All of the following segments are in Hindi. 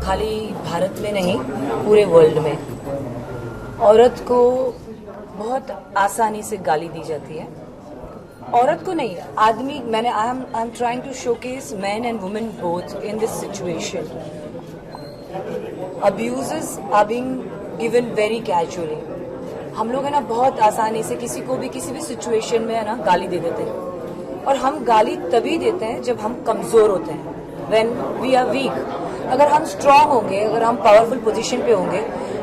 खाली भारत में नहीं पूरे वर्ल्ड में औरत को बहुत आसानी से गाली दी जाती है। औरत को नहीं, आदमी, मैंने I am trying to showcase man and women both in this situation. Abuses are being given very casually. हम लोग है ना बहुत आसानी से किसी को भी किसी भी सिचुएशन में है ना गाली दे देते हैं, और हम गाली तभी देते हैं जब हम कमजोर होते हैं, व्हेन वी आर वीक। अगर हम स्ट्रांग होंगे, अगर हम पावरफुल पोजीशन पे होंगे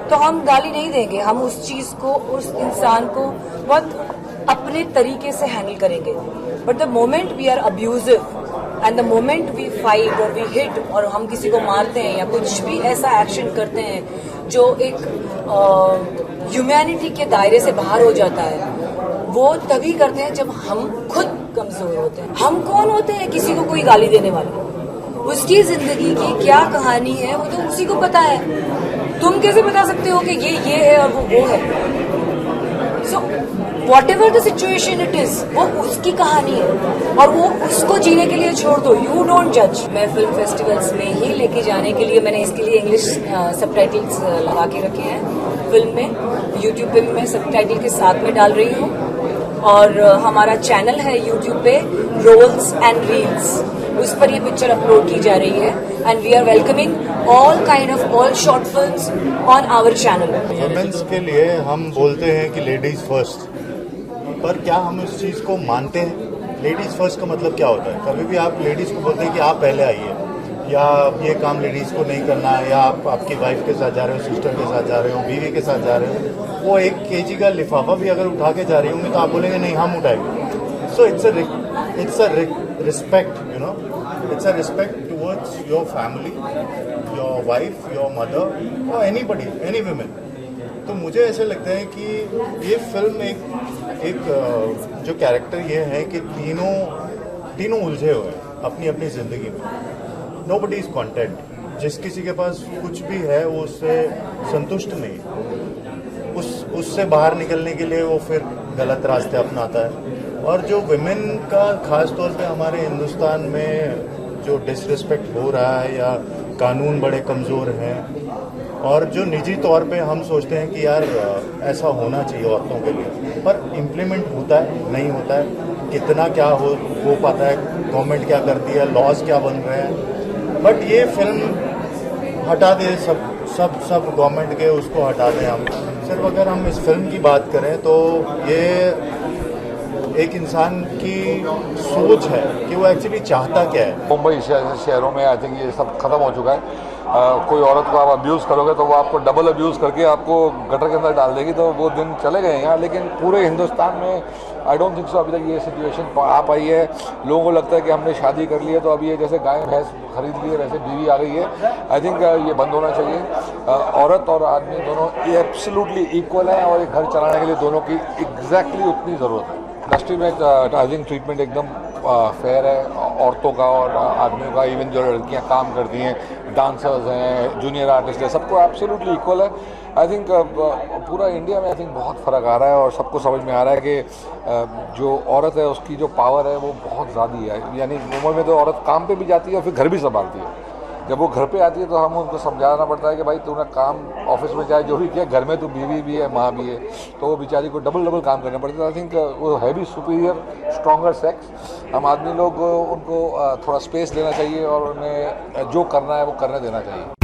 तो हम गाली नहीं देंगे, हम उस चीज को, उस इंसान को बहुत अपने तरीके से हैंडल करेंगे। But the moment we are abusive and the moment we fight और वी हिट, और हम किसी को मारते हैं या कुछ भी ऐसा एक्शन करते हैं जो एक ह्यूमैनिटी के दायरे से बाहर हो जाता है, वो तभी करते हैं जब हम खुद कमजोर होते हैं। हम कौन होते हैं किसी को कोई गाली देने वाले? उसकी जिंदगी की क्या कहानी है वो तो उसी को पता है। तुम कैसे बता सकते हो कि ये है और वो है? So what ever the situation it is, वो उसकी कहानी है और वो उसको जीने के लिए छोड़ दो। यू डोंट जज। मैं फिल्म फेस्टिवल्स में ही लेके जाने के लिए मैंने इसके लिए इंग्लिश सबटाइटल्स लगा के रखे हैं फिल्म में। यूट्यूब पे भी मैं सबटाइटल के साथ में डाल रही हूँ, और हमारा चैनल है यूट्यूब पे, रोल्स एंड रील्स, उस पर ये पिक्चर अपलोड की जा रही है। And we are welcoming all kind of all short films on our channel. Women's के लिए हम बोलते हैं कि लेडीज फर्स्ट, पर क्या हम इस चीज़ को मानते हैं? लेडीज फर्स्ट का मतलब क्या होता है? कभी भी आप लेडीज को बोलते हैं कि आप पहले आइए, या ये काम लेडीज को नहीं करना है, या आप आपकी वाइफ के साथ जा रहे हो, सिस्टर के साथ जा रहे हो, बीवी के साथ जा रहे हो, वो 1 kg का लिफाफा भी अगर उठा के जा रही होंगी तो आप बोलेंगे नहीं हम उठाएंगे। So it's a respect, you know, it's a respect towards your family, your wife, your mother और एनीबडी, एनी वुमेन। तो मुझे ऐसे लगता है कि ये फिल्म एक जो कैरेक्टर ये है कि तीनों उलझे हुए हैं अपनी अपनी ज़िंदगी में। Nobody is content. जिस किसी के पास कुछ भी है वो उससे संतुष्ट नहीं, उससे बाहर निकलने के लिए वो फिर गलत रास्ते अपनाता है। और जो विमेन का ख़ास तौर पे हमारे हिंदुस्तान में जो डिसरिस्पेक्ट हो रहा है, या कानून बड़े कमज़ोर हैं, और जो निजी तौर पे हम सोचते हैं कि यार ऐसा होना चाहिए औरतों के लिए, पर इम्प्लीमेंट होता है नहीं होता है, कितना क्या हो पाता है, गवर्नमेंट क्या करती है, लॉज क्या बन रहे हैं। बट ये फिल्म हटा दे, सब गवर्नमेंट के उसको हटा दें। हम सिर्फ अगर हम इस फिल्म की बात करें तो ये एक इंसान की सोच है कि वो एक्चुअली चाहता क्या है। मुंबई शहरों में आई थिंक ये सब खत्म हो चुका है। कोई औरत को आप अब्यूज़ करोगे तो वो आपको डबल अब्यूज़ करके आपको गटर के अंदर डाल देगी, तो वो दिन चले गए हैं। लेकिन पूरे हिंदुस्तान में आई डोंट थिंक सो अभी तक ये सिचुएशन आ पाई है। लोगों को लगता है कि हमने शादी कर ली है तो अब ये जैसे गाय भैंस खरीद ली है वैसे बीवी आ गई है। आई थिंक ये बंद होना चाहिए। औरत और आदमी दोनों ये एब्सोल्युटली इक्वल है, और एक घर चलाने के लिए दोनों की एग्जैक्टली उतनी ज़रूरत है। इंडस्ट्री में आई थिंक ट्रीटमेंट एकदम फेयर है औरतों का और आदमियों का। इवन जो लड़कियां काम करती हैं, डांसर्स हैं, जूनियर आर्टिस्ट हैं, सबको एब्सोल्युटली इक्वल है। आई थिंक पूरा इंडिया में आई थिंक बहुत फ़र्क आ रहा है, और सबको समझ में आ रहा है कि जो औरत है उसकी जो पावर है वो बहुत ज़्यादा है। यानी उम्र में तो औरत काम पे भी जाती है और फिर घर भी संभालती है। जब वो घर पे आती है तो हम उनको समझाना पड़ता है कि भाई तूने काम ऑफिस में चाहे जो भी किया, घर में तो बीवी भी है, माँ भी है, तो वो बेचारी को डबल काम करना पड़ता है। आई थिंक वो है भी सुपीरियर, स्ट्रॉन्गर सेक्स। हम आदमी लोग उनको थोड़ा स्पेस देना चाहिए और उन्हें जो करना है वो करने देना चाहिए।